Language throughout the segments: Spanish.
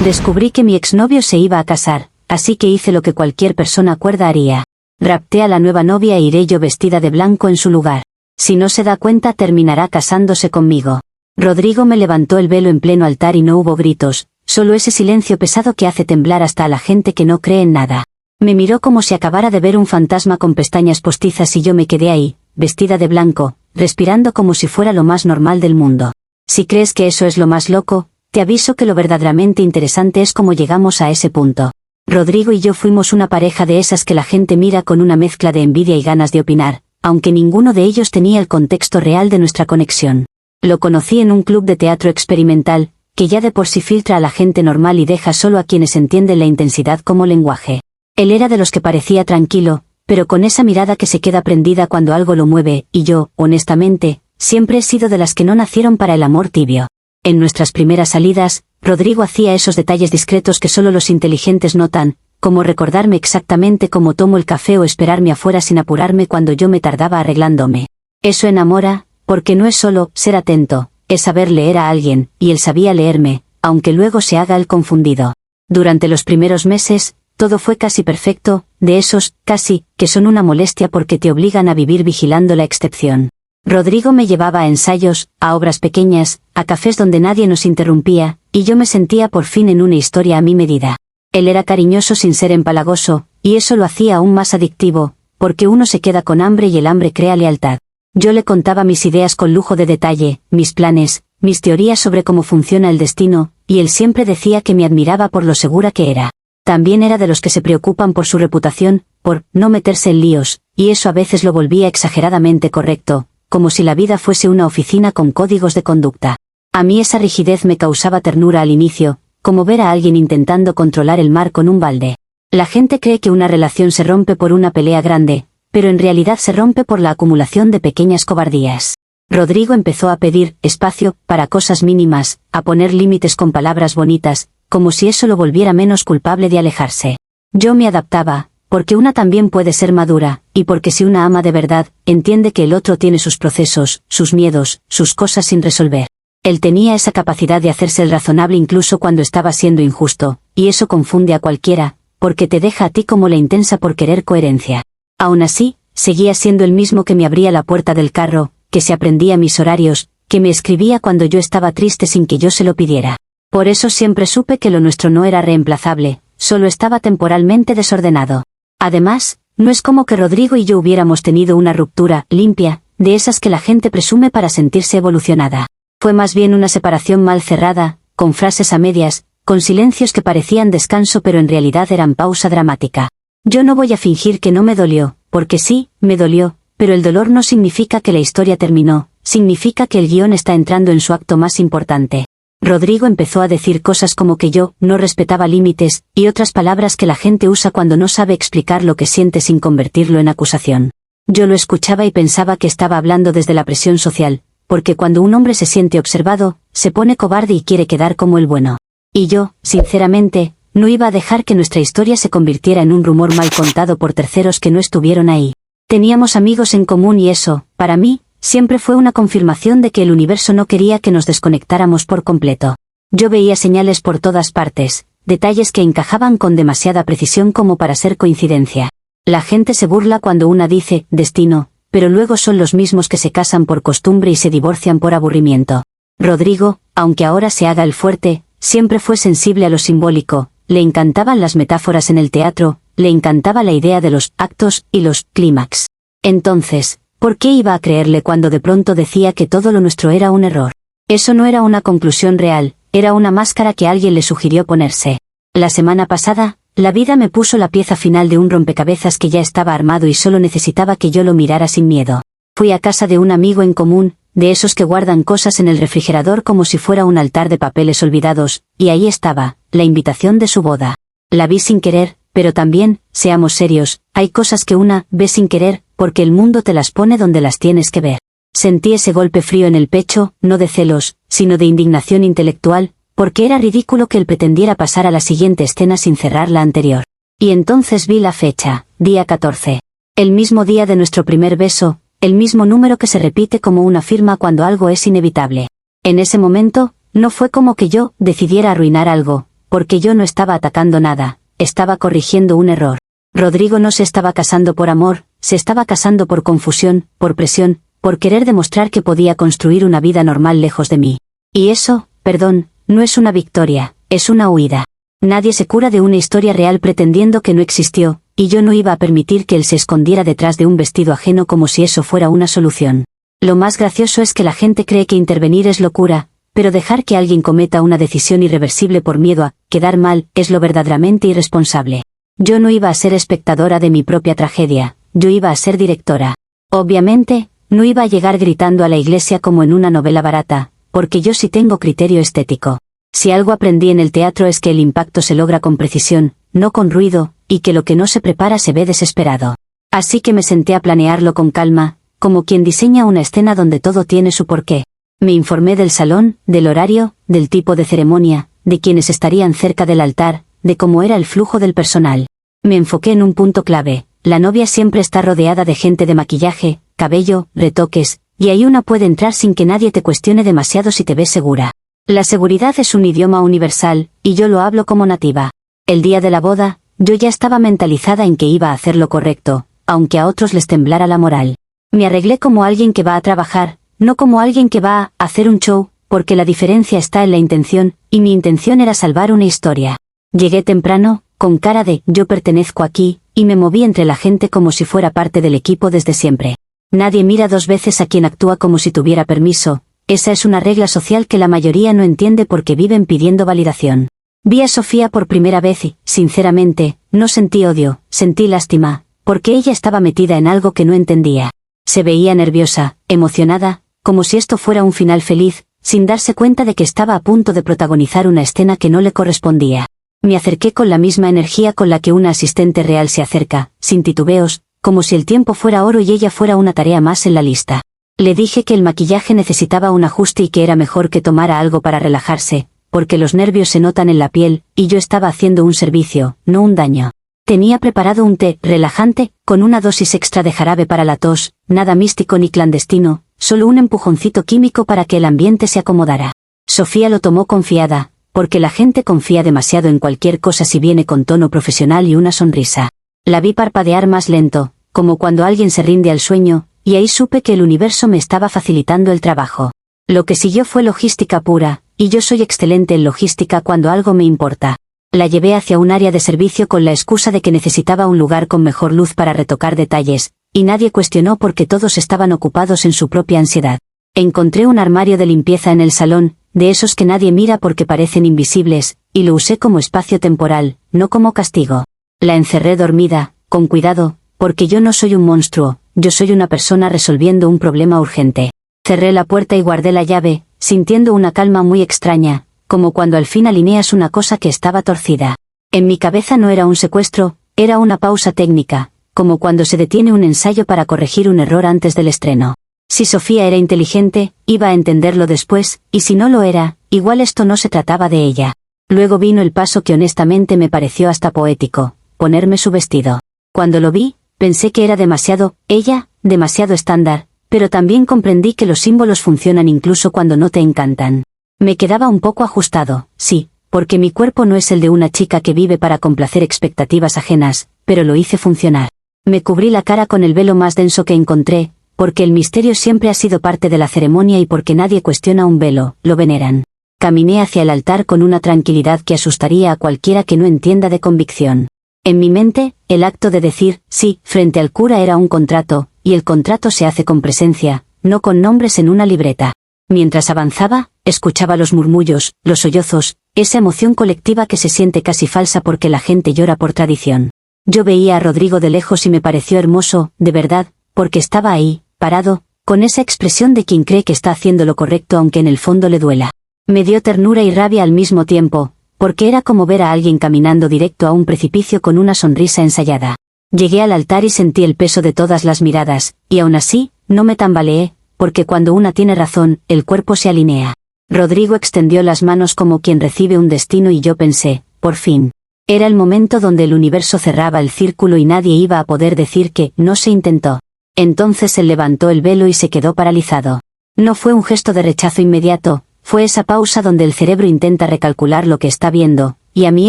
Descubrí que mi exnovio se iba a casar, así que hice lo que cualquier persona cuerda haría. Rapté a la nueva novia e iré yo vestida de blanco en su lugar. Si no se da cuenta terminará casándose conmigo. Rodrigo me levantó el velo en pleno altar y no hubo gritos, solo ese silencio pesado que hace temblar hasta a la gente que no cree en nada. Me miró como si acabara de ver un fantasma con pestañas postizas y yo me quedé ahí, vestida de blanco, respirando como si fuera lo más normal del mundo. Si crees que eso es lo más loco, te aviso que lo verdaderamente interesante es cómo llegamos a ese punto. Rodrigo y yo fuimos una pareja de esas que la gente mira con una mezcla de envidia y ganas de opinar, aunque ninguno de ellos tenía el contexto real de nuestra conexión. Lo conocí en un club de teatro experimental, que ya de por sí filtra a la gente normal y deja solo a quienes entienden la intensidad como lenguaje. Él era de los que parecía tranquilo, pero con esa mirada que se queda prendida cuando algo lo mueve, y yo, honestamente, siempre he sido de las que no nacieron para el amor tibio. En nuestras primeras salidas, Rodrigo hacía esos detalles discretos que solo los inteligentes notan, como recordarme exactamente cómo tomo el café o esperarme afuera sin apurarme cuando yo me tardaba arreglándome. Eso enamora, porque no es solo ser atento, es saber leer a alguien, y él sabía leerme, aunque luego se haga el confundido. Durante los primeros meses, todo fue casi perfecto, de esos, casi, que son una molestia porque te obligan a vivir vigilando la excepción. Rodrigo me llevaba a ensayos, a obras pequeñas, a cafés donde nadie nos interrumpía, y yo me sentía por fin en una historia a mi medida. Él era cariñoso sin ser empalagoso, y eso lo hacía aún más adictivo, porque uno se queda con hambre y el hambre crea lealtad. Yo le contaba mis ideas con lujo de detalle, mis planes, mis teorías sobre cómo funciona el destino, y él siempre decía que me admiraba por lo segura que era. También era de los que se preocupan por su reputación, por no meterse en líos, y eso a veces lo volvía exageradamente correcto, como si la vida fuese una oficina con códigos de conducta. A mí esa rigidez me causaba ternura al inicio, como ver a alguien intentando controlar el mar con un balde. La gente cree que una relación se rompe por una pelea grande, pero en realidad se rompe por la acumulación de pequeñas cobardías. Rodrigo empezó a pedir espacio para cosas mínimas, a poner límites con palabras bonitas, como si eso lo volviera menos culpable de alejarse. Yo me adaptaba, porque una también puede ser madura, y porque si una ama de verdad, entiende que el otro tiene sus procesos, sus miedos, sus cosas sin resolver. Él tenía esa capacidad de hacerse el razonable incluso cuando estaba siendo injusto, y eso confunde a cualquiera, porque te deja a ti como la intensa por querer coherencia. Aún así, seguía siendo el mismo que me abría la puerta del carro, que se aprendía mis horarios, que me escribía cuando yo estaba triste sin que yo se lo pidiera. Por eso siempre supe que lo nuestro no era reemplazable, solo estaba temporalmente desordenado. Además, no es como que Rodrigo y yo hubiéramos tenido una ruptura limpia, de esas que la gente presume para sentirse evolucionada. Fue más bien una separación mal cerrada, con frases a medias, con silencios que parecían descanso pero en realidad eran pausa dramática. Yo no voy a fingir que no me dolió, porque sí, me dolió, pero el dolor no significa que la historia terminó, significa que el guión está entrando en su acto más importante. Rodrigo empezó a decir cosas como que yo no respetaba límites, y otras palabras que la gente usa cuando no sabe explicar lo que siente sin convertirlo en acusación. Yo lo escuchaba y pensaba que estaba hablando desde la presión social, porque cuando un hombre se siente observado, se pone cobarde y quiere quedar como el bueno. Y yo, sinceramente, no iba a dejar que nuestra historia se convirtiera en un rumor mal contado por terceros que no estuvieron ahí. Teníamos amigos en común y eso, para mí, siempre fue una confirmación de que el universo no quería que nos desconectáramos por completo. Yo veía señales por todas partes, detalles que encajaban con demasiada precisión como para ser coincidencia. La gente se burla cuando una dice, destino, pero luego son los mismos que se casan por costumbre y se divorcian por aburrimiento. Rodrigo, aunque ahora se haga el fuerte, siempre fue sensible a lo simbólico, le encantaban las metáforas en el teatro, le encantaba la idea de los actos y los clímax. Entonces, ¿por qué iba a creerle cuando de pronto decía que todo lo nuestro era un error? Eso no era una conclusión real, era una máscara que alguien le sugirió ponerse. La semana pasada, la vida me puso la pieza final de un rompecabezas que ya estaba armado y solo necesitaba que yo lo mirara sin miedo. Fui a casa de un amigo en común, de esos que guardan cosas en el refrigerador como si fuera un altar de papeles olvidados, y ahí estaba, la invitación de su boda. La vi sin querer, pero también, seamos serios, hay cosas que una ve sin querer, porque el mundo te las pone donde las tienes que ver. Sentí ese golpe frío en el pecho, no de celos, sino de indignación intelectual, porque era ridículo que él pretendiera pasar a la siguiente escena sin cerrar la anterior. Y entonces vi la fecha, día 14. El mismo día de nuestro primer beso, el mismo número que se repite como una firma cuando algo es inevitable. En ese momento, no fue como que yo decidiera arruinar algo, porque yo no estaba atacando nada, estaba corrigiendo un error. Rodrigo no se estaba casando por amor, se estaba casando por confusión, por presión, por querer demostrar que podía construir una vida normal lejos de mí. Y eso, perdón, no es una victoria, es una huida. Nadie se cura de una historia real pretendiendo que no existió, y yo no iba a permitir que él se escondiera detrás de un vestido ajeno como si eso fuera una solución. Lo más gracioso es que la gente cree que intervenir es locura, pero dejar que alguien cometa una decisión irreversible por miedo a quedar mal es lo verdaderamente irresponsable. Yo no iba a ser espectadora de mi propia tragedia, yo iba a ser directora. Obviamente, no iba a llegar gritando a la iglesia como en una novela barata, porque yo sí tengo criterio estético. Si algo aprendí en el teatro es que el impacto se logra con precisión, no con ruido, y que lo que no se prepara se ve desesperado. Así que me senté a planearlo con calma, como quien diseña una escena donde todo tiene su porqué. Me informé del salón, del horario, del tipo de ceremonia, de quienes estarían cerca del altar, de cómo era el flujo del personal. Me enfoqué en un punto clave: la novia siempre está rodeada de gente de maquillaje, cabello, retoques, y ahí una puede entrar sin que nadie te cuestione demasiado si te ves segura. La seguridad es un idioma universal, y yo lo hablo como nativa. El día de la boda, yo ya estaba mentalizada en que iba a hacer lo correcto, aunque a otros les temblara la moral. Me arreglé como alguien que va a trabajar, no como alguien que va a hacer un show, porque la diferencia está en la intención, y mi intención era salvar una historia. Llegué temprano, con cara de «yo pertenezco aquí», y me moví entre la gente como si fuera parte del equipo desde siempre. Nadie mira dos veces a quien actúa como si tuviera permiso. Esa es una regla social que la mayoría no entiende porque viven pidiendo validación. Vi a Sofía por primera vez y, sinceramente, no sentí odio, sentí lástima, porque ella estaba metida en algo que no entendía. Se veía nerviosa, emocionada, como si esto fuera un final feliz, sin darse cuenta de que estaba a punto de protagonizar una escena que no le correspondía. Me acerqué con la misma energía con la que una asistente real se acerca, sin titubeos, como si el tiempo fuera oro y ella fuera una tarea más en la lista. Le dije que el maquillaje necesitaba un ajuste y que era mejor que tomara algo para relajarse, porque los nervios se notan en la piel, y yo estaba haciendo un servicio, no un daño. Tenía preparado un té relajante, con una dosis extra de jarabe para la tos, nada místico ni clandestino, solo un empujoncito químico para que el ambiente se acomodara. Sofía lo tomó confiada, porque la gente confía demasiado en cualquier cosa si viene con tono profesional y una sonrisa. La vi parpadear más lento, como cuando alguien se rinde al sueño, y ahí supe que el universo me estaba facilitando el trabajo. Lo que siguió fue logística pura, y yo soy excelente en logística cuando algo me importa. La llevé hacia un área de servicio con la excusa de que necesitaba un lugar con mejor luz para retocar detalles, y nadie cuestionó porque todos estaban ocupados en su propia ansiedad. Encontré un armario de limpieza en el salón, de esos que nadie mira porque parecen invisibles, y lo usé como espacio temporal, no como castigo. La encerré dormida, con cuidado, porque yo no soy un monstruo, yo soy una persona resolviendo un problema urgente. Cerré la puerta y guardé la llave, sintiendo una calma muy extraña, como cuando al fin alineas una cosa que estaba torcida. En mi cabeza no era un secuestro, era una pausa técnica, como cuando se detiene un ensayo para corregir un error antes del estreno. Si Sofía era inteligente, iba a entenderlo después, y si no lo era, igual esto no se trataba de ella. Luego vino el paso que honestamente me pareció hasta poético: ponerme su vestido. Cuando lo vi, pensé que era demasiado, ella, demasiado estándar, pero también comprendí que los símbolos funcionan incluso cuando no te encantan. Me quedaba un poco ajustado, sí, porque mi cuerpo no es el de una chica que vive para complacer expectativas ajenas, pero lo hice funcionar. Me cubrí la cara con el velo más denso que encontré, porque el misterio siempre ha sido parte de la ceremonia y porque nadie cuestiona un velo, lo veneran. Caminé hacia el altar con una tranquilidad que asustaría a cualquiera que no entienda de convicción. En mi mente, el acto de decir sí frente al cura era un contrato, y el contrato se hace con presencia, no con nombres en una libreta. Mientras avanzaba, escuchaba los murmullos, los sollozos, esa emoción colectiva que se siente casi falsa porque la gente llora por tradición. Yo veía a Rodrigo de lejos y me pareció hermoso, de verdad, porque estaba ahí, parado, con esa expresión de quien cree que está haciendo lo correcto aunque en el fondo le duela. Me dio ternura y rabia al mismo tiempo, porque era como ver a alguien caminando directo a un precipicio con una sonrisa ensayada. Llegué al altar y sentí el peso de todas las miradas, y aún así, no me tambaleé, porque cuando una tiene razón, el cuerpo se alinea. Rodrigo extendió las manos como quien recibe un destino y yo pensé, por fin. Era el momento donde el universo cerraba el círculo y nadie iba a poder decir que no se intentó. Entonces él levantó el velo y se quedó paralizado. No fue un gesto de rechazo inmediato, fue esa pausa donde el cerebro intenta recalcular lo que está viendo, y a mí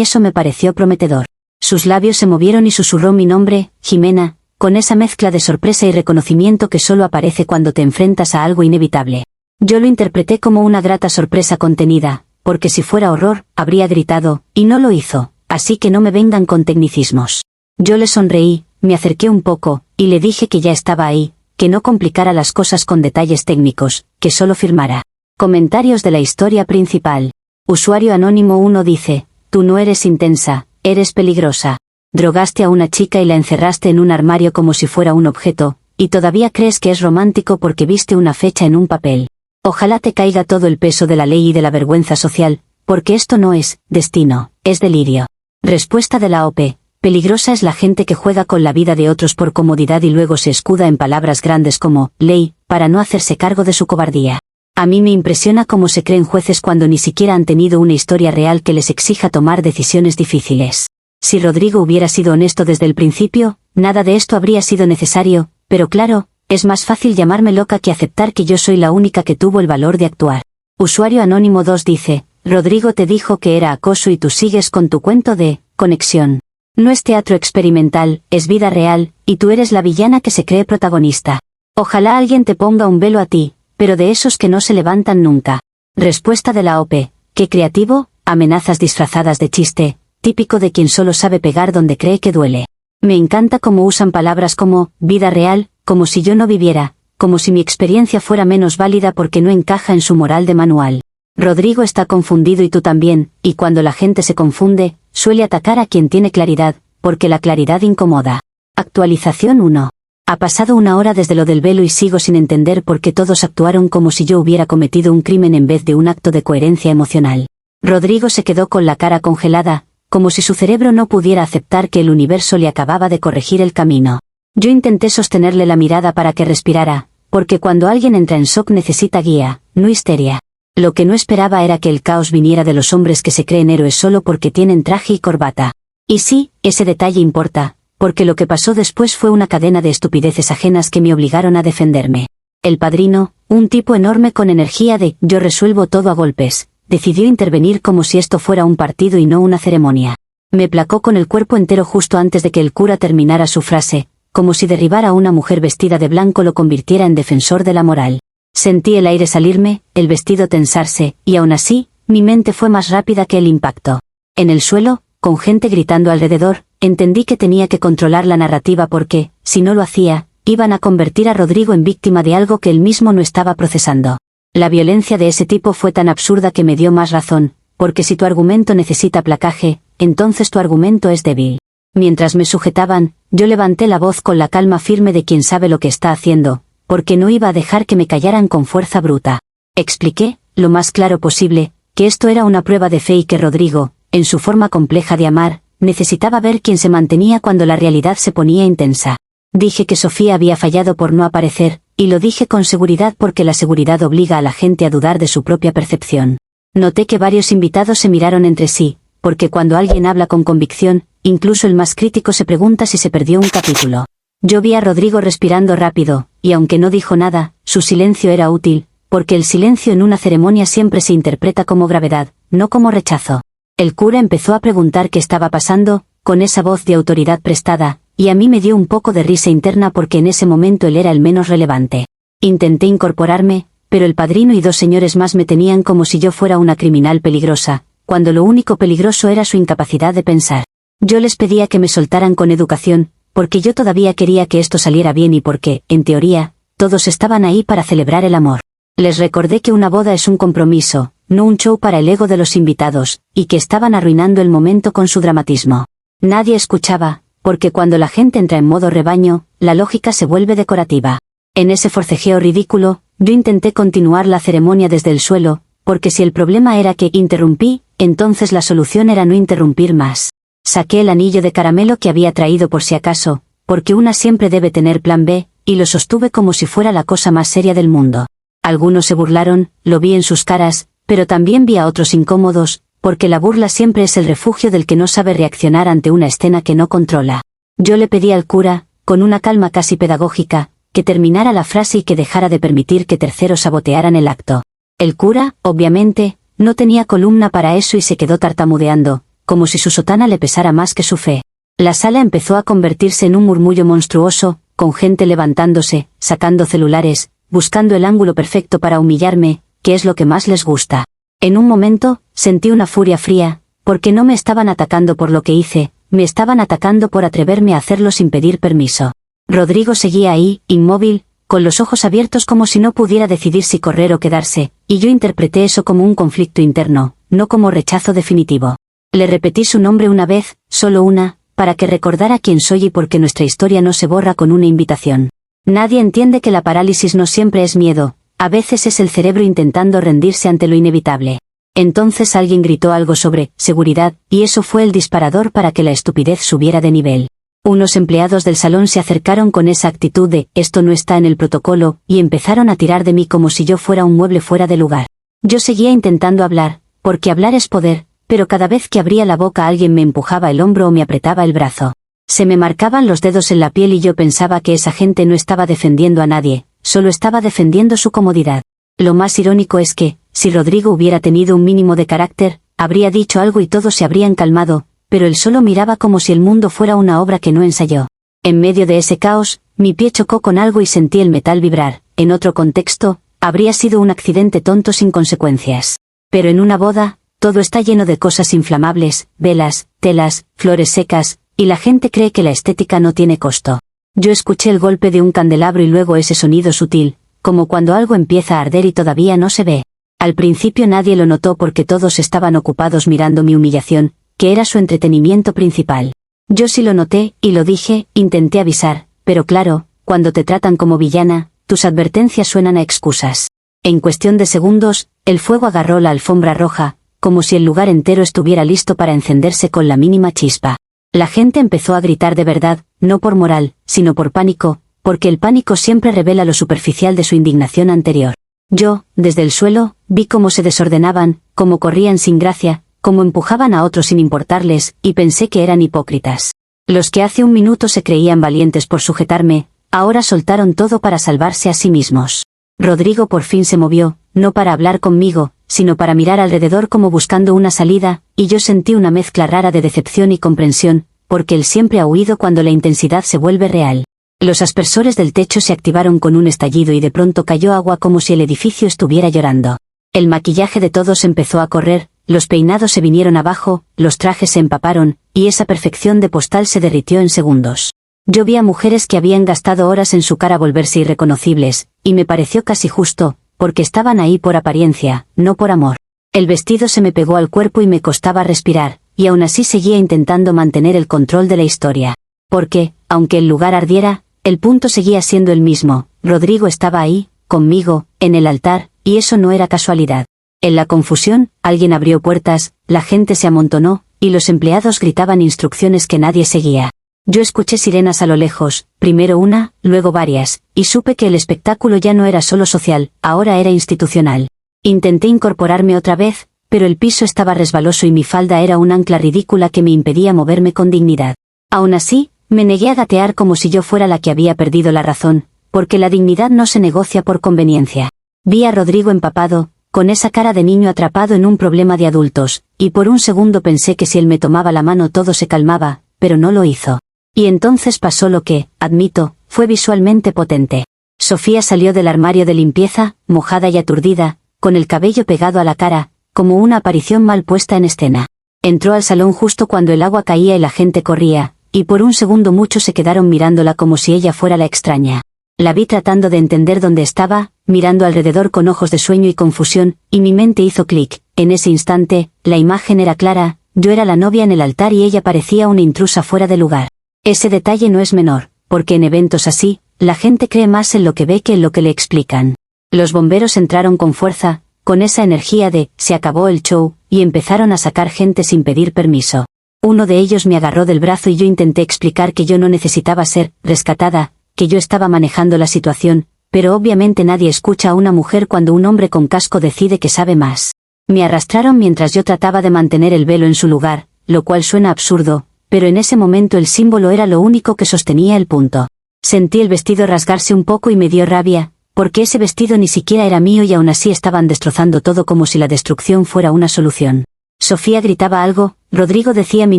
eso me pareció prometedor. Sus labios se movieron y susurró mi nombre, Jimena, con esa mezcla de sorpresa y reconocimiento que solo aparece cuando te enfrentas a algo inevitable. Yo lo interpreté como una grata sorpresa contenida, porque si fuera horror, habría gritado, y no lo hizo, así que no me vengan con tecnicismos. Yo le sonreí, me acerqué un poco, y le dije que ya estaba ahí, que no complicara las cosas con detalles técnicos, que solo firmara. Comentarios de la historia principal. Usuario anónimo 1 dice, tú no eres intensa, eres peligrosa. Drogaste a una chica y la encerraste en un armario como si fuera un objeto, y todavía crees que es romántico porque viste una fecha en un papel. Ojalá te caiga todo el peso de la ley y de la vergüenza social, porque esto no es destino, es delirio. Respuesta de la OP. Peligrosa es la gente que juega con la vida de otros por comodidad y luego se escuda en palabras grandes como ley, para no hacerse cargo de su cobardía. A mí me impresiona cómo se creen jueces cuando ni siquiera han tenido una historia real que les exija tomar decisiones difíciles. Si Rodrigo hubiera sido honesto desde el principio, nada de esto habría sido necesario, pero claro, es más fácil llamarme loca que aceptar que yo soy la única que tuvo el valor de actuar. Usuario anónimo 2 dice, Rodrigo te dijo que era acoso y tú sigues con tu cuento de conexión. No es teatro experimental, es vida real, y tú eres la villana que se cree protagonista. Ojalá alguien te ponga un velo a ti, pero de esos que no se levantan nunca. Respuesta de la OP. Qué creativo, amenazas disfrazadas de chiste, típico de quien solo sabe pegar donde cree que duele. Me encanta cómo usan palabras como vida real, como si yo no viviera, como si mi experiencia fuera menos válida porque no encaja en su moral de manual. Rodrigo está confundido y tú también, y cuando la gente se confunde, suele atacar a quien tiene claridad, porque la claridad incomoda. Actualización 1. Ha pasado una hora desde lo del velo y sigo sin entender por qué todos actuaron como si yo hubiera cometido un crimen en vez de un acto de coherencia emocional. Rodrigo se quedó con la cara congelada, como si su cerebro no pudiera aceptar que el universo le acababa de corregir el camino. Yo intenté sostenerle la mirada para que respirara, porque cuando alguien entra en shock necesita guía, no histeria. Lo que no esperaba era que el caos viniera de los hombres que se creen héroes solo porque tienen traje y corbata. Y sí, ese detalle importa, porque lo que pasó después fue una cadena de estupideces ajenas que me obligaron a defenderme. El padrino, un tipo enorme con energía de yo resuelvo todo a golpes, decidió intervenir como si esto fuera un partido y no una ceremonia. Me placó con el cuerpo entero justo antes de que el cura terminara su frase, como si derribar a una mujer vestida de blanco lo convirtiera en defensor de la moral. Sentí el aire salirme, el vestido tensarse, y aún así, mi mente fue más rápida que el impacto. En el suelo, con gente gritando alrededor, entendí que tenía que controlar la narrativa porque, si no lo hacía, iban a convertir a Rodrigo en víctima de algo que él mismo no estaba procesando. La violencia de ese tipo fue tan absurda que me dio más razón, porque si tu argumento necesita placaje, entonces tu argumento es débil. Mientras me sujetaban, yo levanté la voz con la calma firme de quien sabe lo que está haciendo, porque no iba a dejar que me callaran con fuerza bruta. Expliqué, lo más claro posible, que esto era una prueba de fe y que Rodrigo, en su forma compleja de amar, necesitaba ver quién se mantenía cuando la realidad se ponía intensa. Dije que Sofía había fallado por no aparecer, y lo dije con seguridad porque la seguridad obliga a la gente a dudar de su propia percepción. Noté que varios invitados se miraron entre sí, porque cuando alguien habla con convicción, incluso el más crítico se pregunta si se perdió un capítulo. Yo vi a Rodrigo respirando rápido, y aunque no dijo nada, su silencio era útil, porque el silencio en una ceremonia siempre se interpreta como gravedad, no como rechazo. El cura empezó a preguntar qué estaba pasando, con esa voz de autoridad prestada, y a mí me dio un poco de risa interna porque en ese momento él era el menos relevante. Intenté incorporarme, pero el padrino y dos señores más me tenían como si yo fuera una criminal peligrosa, cuando lo único peligroso era su incapacidad de pensar. Yo les pedía que me soltaran con educación, porque yo todavía quería que esto saliera bien y porque, en teoría, todos estaban ahí para celebrar el amor. Les recordé que una boda es un compromiso, no un show para el ego de los invitados, y que estaban arruinando el momento con su dramatismo. Nadie escuchaba, porque cuando la gente entra en modo rebaño, la lógica se vuelve decorativa. En ese forcejeo ridículo, yo intenté continuar la ceremonia desde el suelo, porque si el problema era que interrumpí, entonces la solución era no interrumpir más. Saqué el anillo de caramelo que había traído por si acaso, porque una siempre debe tener plan B, y lo sostuve como si fuera la cosa más seria del mundo. Algunos se burlaron, lo vi en sus caras, pero también vi a otros incómodos, porque la burla siempre es el refugio del que no sabe reaccionar ante una escena que no controla. Yo le pedí al cura, con una calma casi pedagógica, que terminara la frase y que dejara de permitir que terceros sabotearan el acto. El cura, obviamente, no tenía columna para eso y se quedó tartamudeando, como si su sotana le pesara más que su fe. La sala empezó a convertirse en un murmullo monstruoso, con gente levantándose, sacando celulares, buscando el ángulo perfecto para humillarme, que es lo que más les gusta. En un momento, sentí una furia fría, porque no me estaban atacando por lo que hice, me estaban atacando por atreverme a hacerlo sin pedir permiso. Rodrigo seguía ahí, inmóvil, con los ojos abiertos como si no pudiera decidir si correr o quedarse, y yo interpreté eso como un conflicto interno, no como rechazo definitivo. Le repetí su nombre una vez, solo una, para que recordara quién soy y porque nuestra historia no se borra con una invitación. Nadie entiende que la parálisis no siempre es miedo, a veces es el cerebro intentando rendirse ante lo inevitable. Entonces alguien gritó algo sobre seguridad, y eso fue el disparador para que la estupidez subiera de nivel. Unos empleados del salón se acercaron con esa actitud de «esto no está en el protocolo», y empezaron a tirar de mí como si yo fuera un mueble fuera de lugar. Yo seguía intentando hablar, porque hablar es poder, pero cada vez que abría la boca alguien me empujaba el hombro o me apretaba el brazo. Se me marcaban los dedos en la piel y yo pensaba que esa gente no estaba defendiendo a nadie, solo estaba defendiendo su comodidad. Lo más irónico es que, si Rodrigo hubiera tenido un mínimo de carácter, habría dicho algo y todos se habrían calmado, pero él solo miraba como si el mundo fuera una obra que no ensayó. En medio de ese caos, mi pie chocó con algo y sentí el metal vibrar. En otro contexto, habría sido un accidente tonto sin consecuencias. Pero en una boda, todo está lleno de cosas inflamables, velas, telas, flores secas, y la gente cree que la estética no tiene costo. Yo escuché el golpe de un candelabro y luego ese sonido sutil, como cuando algo empieza a arder y todavía no se ve. Al principio nadie lo notó porque todos estaban ocupados mirando mi humillación, que era su entretenimiento principal. Yo sí lo noté, y lo dije, intenté avisar, pero claro, cuando te tratan como villana, tus advertencias suenan a excusas. En cuestión de segundos, el fuego agarró la alfombra roja, como si el lugar entero estuviera listo para encenderse con la mínima chispa. La gente empezó a gritar de verdad, no por moral, sino por pánico, porque el pánico siempre revela lo superficial de su indignación anterior. Yo, desde el suelo, vi cómo se desordenaban, cómo corrían sin gracia, cómo empujaban a otros sin importarles, y pensé que eran hipócritas. Los que hace un minuto se creían valientes por sujetarme, ahora soltaron todo para salvarse a sí mismos. Rodrigo por fin se movió, no para hablar conmigo, sino para mirar alrededor como buscando una salida, y yo sentí una mezcla rara de decepción y comprensión, porque él siempre ha huido cuando la intensidad se vuelve real. Los aspersores del techo se activaron con un estallido y de pronto cayó agua como si el edificio estuviera llorando. El maquillaje de todos empezó a correr, los peinados se vinieron abajo, los trajes se empaparon, y esa perfección de postal se derritió en segundos. Yo vi a mujeres que habían gastado horas en su cara volverse irreconocibles, y me pareció casi justo, porque estaban ahí por apariencia, no por amor. El vestido se me pegó al cuerpo y me costaba respirar, y aún así seguía intentando mantener el control de la historia. Porque, aunque el lugar ardiera, el punto seguía siendo el mismo. Rodrigo estaba ahí, conmigo, en el altar, y eso no era casualidad. En la confusión, alguien abrió puertas, la gente se amontonó, y los empleados gritaban instrucciones que nadie seguía. Yo escuché sirenas a lo lejos, primero una, luego varias, y supe que el espectáculo ya no era solo social, ahora era institucional. Intenté incorporarme otra vez, pero el piso estaba resbaloso y mi falda era un ancla ridícula que me impedía moverme con dignidad. Aún así, me negué a gatear como si yo fuera la que había perdido la razón, porque la dignidad no se negocia por conveniencia. Vi a Rodrigo empapado, con esa cara de niño atrapado en un problema de adultos, y por un segundo pensé que si él me tomaba la mano todo se calmaba, pero no lo hizo. Y entonces pasó lo que, admito, fue visualmente potente. Sofía salió del armario de limpieza, mojada y aturdida, con el cabello pegado a la cara, como una aparición mal puesta en escena. Entró al salón justo cuando el agua caía y la gente corría, y por un segundo muchos se quedaron mirándola como si ella fuera la extraña. La vi tratando de entender dónde estaba, mirando alrededor con ojos de sueño y confusión, y mi mente hizo clic. En ese instante, la imagen era clara, yo era la novia en el altar y ella parecía una intrusa fuera de lugar. Ese detalle no es menor, porque en eventos así, la gente cree más en lo que ve que en lo que le explican. Los bomberos entraron con fuerza, con esa energía de «se acabó el show», y empezaron a sacar gente sin pedir permiso. Uno de ellos me agarró del brazo y yo intenté explicar que yo no necesitaba ser rescatada, que yo estaba manejando la situación, pero obviamente nadie escucha a una mujer cuando un hombre con casco decide que sabe más. Me arrastraron mientras yo trataba de mantener el velo en su lugar, lo cual suena absurdo, pero en ese momento el símbolo era lo único que sostenía el punto. Sentí el vestido rasgarse un poco y me dio rabia, porque ese vestido ni siquiera era mío y aún así estaban destrozando todo como si la destrucción fuera una solución. Sofía gritaba algo, Rodrigo decía mi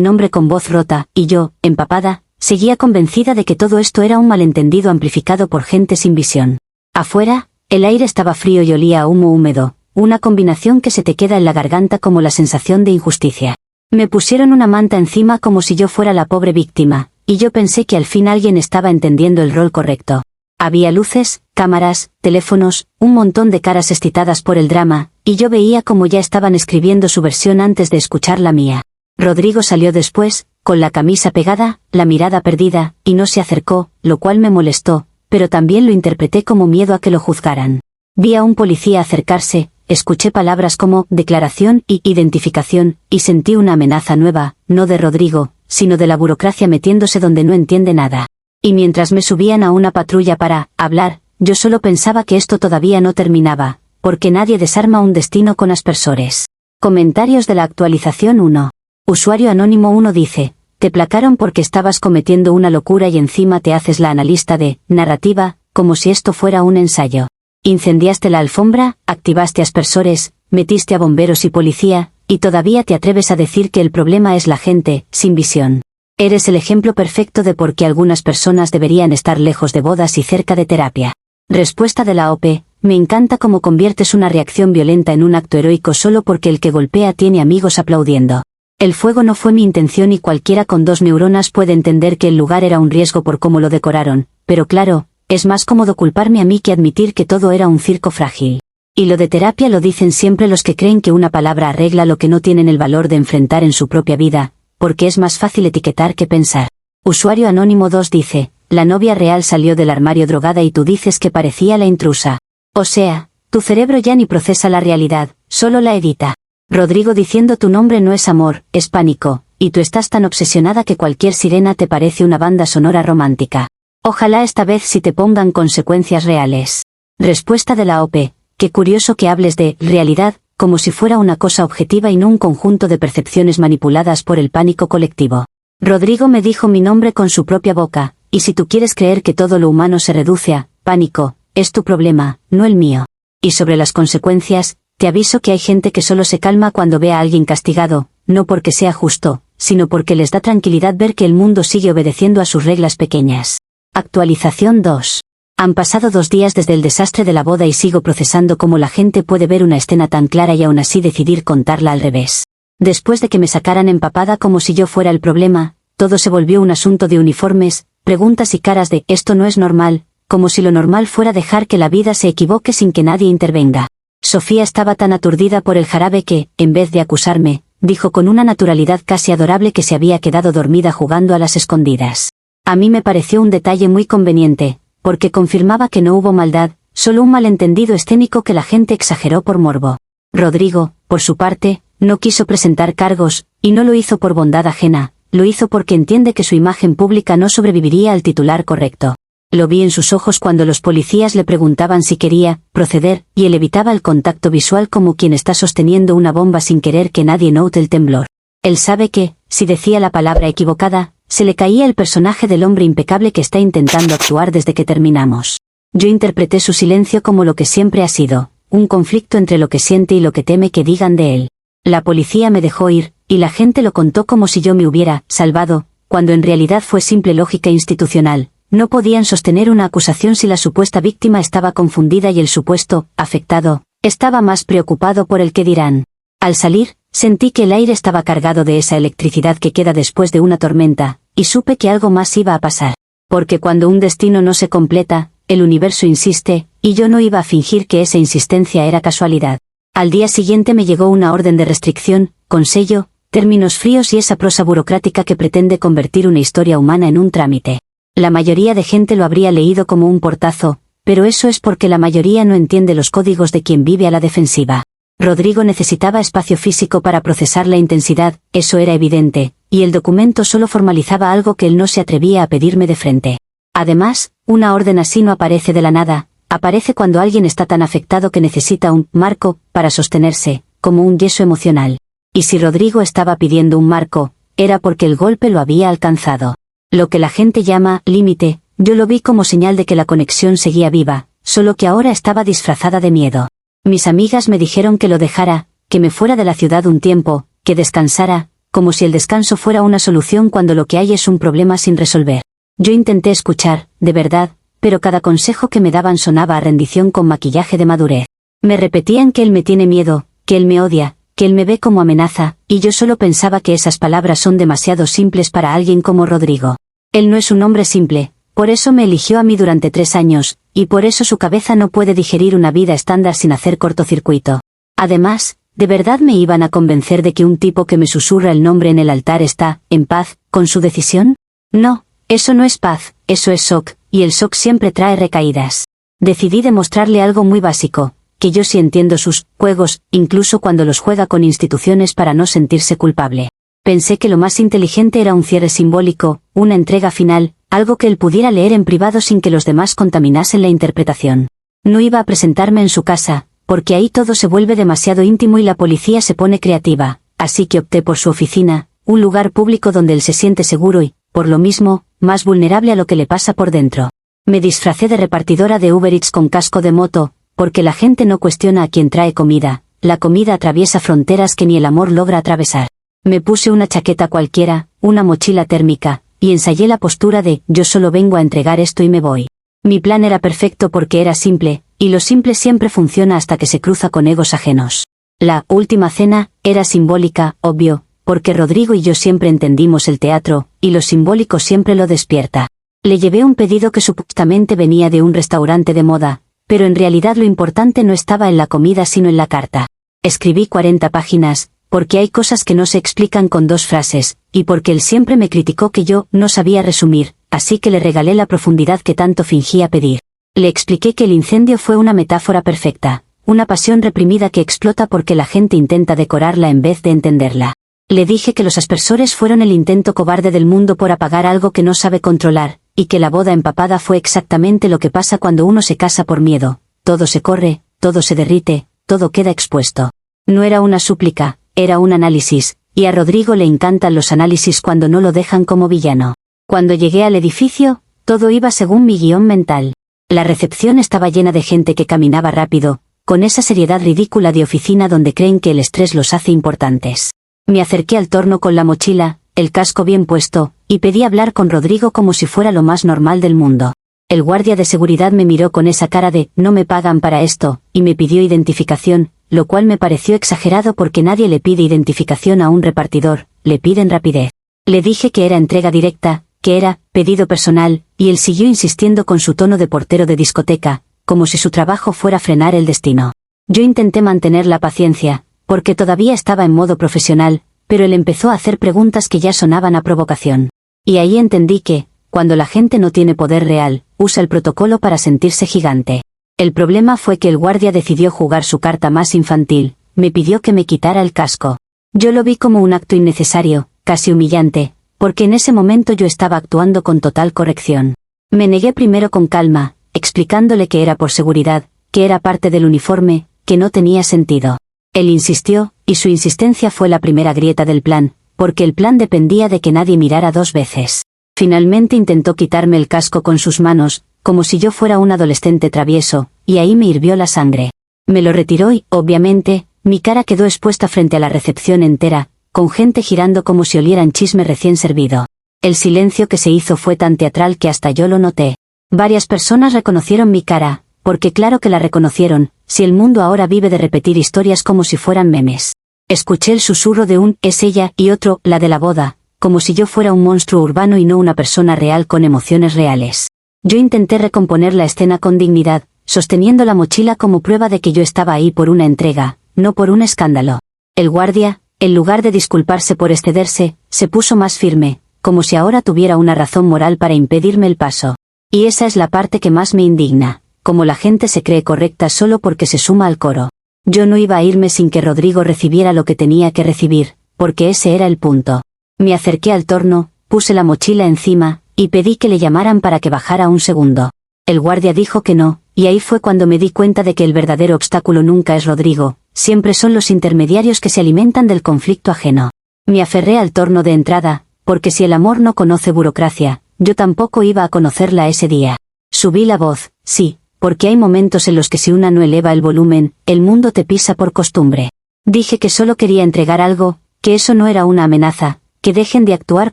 nombre con voz rota, y yo, empapada, seguía convencida de que todo esto era un malentendido amplificado por gente sin visión. Afuera, el aire estaba frío y olía a humo húmedo, una combinación que se te queda en la garganta como la sensación de injusticia. Me pusieron una manta encima como si yo fuera la pobre víctima, y yo pensé que al fin alguien estaba entendiendo el rol correcto. Había luces, cámaras, teléfonos, un montón de caras excitadas por el drama, y yo veía cómo ya estaban escribiendo su versión antes de escuchar la mía. Rodrigo salió después, con la camisa pegada, la mirada perdida, y no se acercó, lo cual me molestó, pero también lo interpreté como miedo a que lo juzgaran. Vi a un policía acercarse, escuché palabras como declaración y identificación, y sentí una amenaza nueva, no de Rodrigo, sino de la burocracia metiéndose donde no entiende nada. Y mientras me subían a una patrulla para hablar, yo solo pensaba que esto todavía no terminaba, porque nadie desarma un destino con aspersores. Comentarios de la actualización 1. Usuario anónimo 1 dice, te placaron porque estabas cometiendo una locura y encima te haces la analista de narrativa, como si esto fuera un ensayo. Incendiaste la alfombra, activaste aspersores, metiste a bomberos y policía, y todavía te atreves a decir que el problema es la gente, sin visión. Eres el ejemplo perfecto de por qué algunas personas deberían estar lejos de bodas y cerca de terapia. Respuesta de la OP, me encanta cómo conviertes una reacción violenta en un acto heroico solo porque el que golpea tiene amigos aplaudiendo. El fuego no fue mi intención y cualquiera con 2 neuronas puede entender que el lugar era un riesgo por cómo lo decoraron, pero claro, es más cómodo culparme a mí que admitir que todo era un circo frágil. Y lo de terapia lo dicen siempre los que creen que una palabra arregla lo que no tienen el valor de enfrentar en su propia vida, porque es más fácil etiquetar que pensar. Usuario anónimo 2 dice, la novia real salió del armario drogada y tú dices que parecía la intrusa. O sea, tu cerebro ya ni procesa la realidad, solo la edita. Rodrigo diciendo tu nombre no es amor, es pánico, y tú estás tan obsesionada que cualquier sirena te parece una banda sonora romántica. Ojalá esta vez sí te pongan consecuencias reales. Respuesta de la OP, qué curioso que hables de realidad, como si fuera una cosa objetiva y no un conjunto de percepciones manipuladas por el pánico colectivo. Rodrigo me dijo mi nombre con su propia boca, y si tú quieres creer que todo lo humano se reduce a pánico, es tu problema, no el mío. Y sobre las consecuencias, te aviso que hay gente que solo se calma cuando ve a alguien castigado, no porque sea justo, sino porque les da tranquilidad ver que el mundo sigue obedeciendo a sus reglas pequeñas. Actualización 2. Han pasado 2 días desde el desastre de la boda y sigo procesando cómo la gente puede ver una escena tan clara y aún así decidir contarla al revés. Después de que me sacaran empapada como si yo fuera el problema, todo se volvió un asunto de uniformes, preguntas y caras de «esto no es normal», como si lo normal fuera dejar que la vida se equivoque sin que nadie intervenga. Sofía estaba tan aturdida por el jarabe que, en vez de acusarme, dijo con una naturalidad casi adorable que se había quedado dormida jugando a las escondidas. A mí me pareció un detalle muy conveniente, porque confirmaba que no hubo maldad, solo un malentendido escénico que la gente exageró por morbo. Rodrigo, por su parte, no quiso presentar cargos, y no lo hizo por bondad ajena, lo hizo porque entiende que su imagen pública no sobreviviría al titular correcto. Lo vi en sus ojos cuando los policías le preguntaban si quería proceder, y él evitaba el contacto visual como quien está sosteniendo una bomba sin querer que nadie note el temblor. Él sabe que, si decía la palabra equivocada, se le caía el personaje del hombre impecable que está intentando actuar desde que terminamos. Yo interpreté su silencio como lo que siempre ha sido, un conflicto entre lo que siente y lo que teme que digan de él. La policía me dejó ir, y la gente lo contó como si yo me hubiera salvado, cuando en realidad fue simple lógica institucional. No podían sostener una acusación si la supuesta víctima estaba confundida y el supuesto afectado estaba más preocupado por el que dirán. Al salir, sentí que el aire estaba cargado de esa electricidad que queda después de una tormenta, y supe que algo más iba a pasar. Porque cuando un destino no se completa, el universo insiste, y yo no iba a fingir que esa insistencia era casualidad. Al día siguiente me llegó una orden de restricción, con sello, términos fríos y esa prosa burocrática que pretende convertir una historia humana en un trámite. La mayoría de gente lo habría leído como un portazo, pero eso es porque la mayoría no entiende los códigos de quien vive a la defensiva. Rodrigo necesitaba espacio físico para procesar la intensidad, eso era evidente, y el documento solo formalizaba algo que él no se atrevía a pedirme de frente. Además, una orden así no aparece de la nada, aparece cuando alguien está tan afectado que necesita un marco para sostenerse, como un yeso emocional. Y si Rodrigo estaba pidiendo un marco, era porque el golpe lo había alcanzado. Lo que la gente llama límite, yo lo vi como señal de que la conexión seguía viva, solo que ahora estaba disfrazada de miedo. Mis amigas me dijeron que lo dejara, que me fuera de la ciudad un tiempo, que descansara, como si el descanso fuera una solución cuando lo que hay es un problema sin resolver. Yo intenté escuchar, de verdad, pero cada consejo que me daban sonaba a rendición con maquillaje de madurez. Me repetían que él me tiene miedo, que él me odia, que él me ve como amenaza, y yo solo pensaba que esas palabras son demasiado simples para alguien como Rodrigo. Él no es un hombre simple, por eso me eligió a mí durante 3 años, y por eso su cabeza no puede digerir una vida estándar sin hacer cortocircuito. Además, ¿de verdad me iban a convencer de que un tipo que me susurra el nombre en el altar está, en paz, con su decisión? No, eso no es paz, eso es shock, y el shock siempre trae recaídas. Decidí demostrarle algo muy básico, que yo sí entiendo sus juegos, incluso cuando los juega con instituciones para no sentirse culpable. Pensé que lo más inteligente era un cierre simbólico, una entrega final, algo que él pudiera leer en privado sin que los demás contaminasen la interpretación. No iba a presentarme en su casa, porque ahí todo se vuelve demasiado íntimo y la policía se pone creativa, así que opté por su oficina, un lugar público donde él se siente seguro y, por lo mismo, más vulnerable a lo que le pasa por dentro. Me disfracé de repartidora de Uber Eats con casco de moto, porque la gente no cuestiona a quien trae comida, la comida atraviesa fronteras que ni el amor logra atravesar. Me puse una chaqueta cualquiera, una mochila térmica, y ensayé la postura de yo solo vengo a entregar esto y me voy. Mi plan era perfecto porque era simple, y lo simple siempre funciona hasta que se cruza con egos ajenos. La última cena era simbólica, obvio, porque Rodrigo y yo siempre entendimos el teatro, y lo simbólico siempre lo despierta. Le llevé un pedido que supuestamente venía de un restaurante de moda, pero en realidad lo importante no estaba en la comida sino en la carta. Escribí 40 páginas, porque hay cosas que no se explican con 2 frases, y porque él siempre me criticó que yo no sabía resumir, así que le regalé la profundidad que tanto fingía pedir. Le expliqué que el incendio fue una metáfora perfecta, una pasión reprimida que explota porque la gente intenta decorarla en vez de entenderla. Le dije que los aspersores fueron el intento cobarde del mundo por apagar algo que no sabe controlar, y que la boda empapada fue exactamente lo que pasa cuando uno se casa por miedo. Todo se corre, todo se derrite, todo queda expuesto. No era una súplica, era un análisis, y a Rodrigo le encantan los análisis cuando no lo dejan como villano. Cuando llegué al edificio, todo iba según mi guión mental. La recepción estaba llena de gente que caminaba rápido, con esa seriedad ridícula de oficina donde creen que el estrés los hace importantes. Me acerqué al torno con la mochila, el casco bien puesto, y pedí hablar con Rodrigo como si fuera lo más normal del mundo. El guardia de seguridad me miró con esa cara de «no me pagan para esto», y me pidió identificación, lo cual me pareció exagerado porque nadie le pide identificación a un repartidor, le piden rapidez. Le dije que era entrega directa, que era pedido personal, y él siguió insistiendo con su tono de portero de discoteca, como si su trabajo fuera frenar el destino. Yo intenté mantener la paciencia, porque todavía estaba en modo profesional, pero él empezó a hacer preguntas que ya sonaban a provocación. Y ahí entendí que, cuando la gente no tiene poder real, usa el protocolo para sentirse gigante. El problema fue que el guardia decidió jugar su carta más infantil, me pidió que me quitara el casco. Yo lo vi como un acto innecesario, casi humillante, porque en ese momento yo estaba actuando con total corrección. Me negué primero con calma, explicándole que era por seguridad, que era parte del uniforme, que no tenía sentido. Él insistió, y su insistencia fue la primera grieta del plan, porque el plan dependía de que nadie mirara 2 veces. Finalmente intentó quitarme el casco con sus manos, como si yo fuera un adolescente travieso, y ahí me hirvió la sangre. Me lo retiró y, obviamente, mi cara quedó expuesta frente a la recepción entera, con gente girando como si olieran chisme recién servido. El silencio que se hizo fue tan teatral que hasta yo lo noté. Varias personas reconocieron mi cara, porque claro que la reconocieron, si el mundo ahora vive de repetir historias como si fueran memes. Escuché el susurro de un «es ella» y otro «la de la boda», como si yo fuera un monstruo urbano y no una persona real con emociones reales. Yo intenté recomponer la escena con dignidad, sosteniendo la mochila como prueba de que yo estaba ahí por una entrega, no por un escándalo. El guardia, en lugar de disculparse por excederse, se puso más firme, como si ahora tuviera una razón moral para impedirme el paso. Y esa es la parte que más me indigna, como la gente se cree correcta solo porque se suma al coro. Yo no iba a irme sin que Rodrigo recibiera lo que tenía que recibir, porque ese era el punto. Me acerqué al torno, puse la mochila encima, y pedí que le llamaran para que bajara un segundo. El guardia dijo que no, y ahí fue cuando me di cuenta de que el verdadero obstáculo nunca es Rodrigo, siempre son los intermediarios que se alimentan del conflicto ajeno. Me aferré al torno de entrada, porque si el amor no conoce burocracia, yo tampoco iba a conocerla ese día. Subí la voz, sí, porque hay momentos en los que si una no eleva el volumen, el mundo te pisa por costumbre. Dije que solo quería entregar algo, que eso no era una amenaza, que dejen de actuar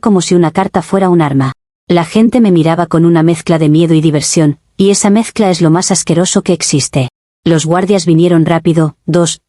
como si una carta fuera un arma. La gente me miraba con una mezcla de miedo y diversión, y esa mezcla es lo más asqueroso que existe. Los guardias vinieron rápido,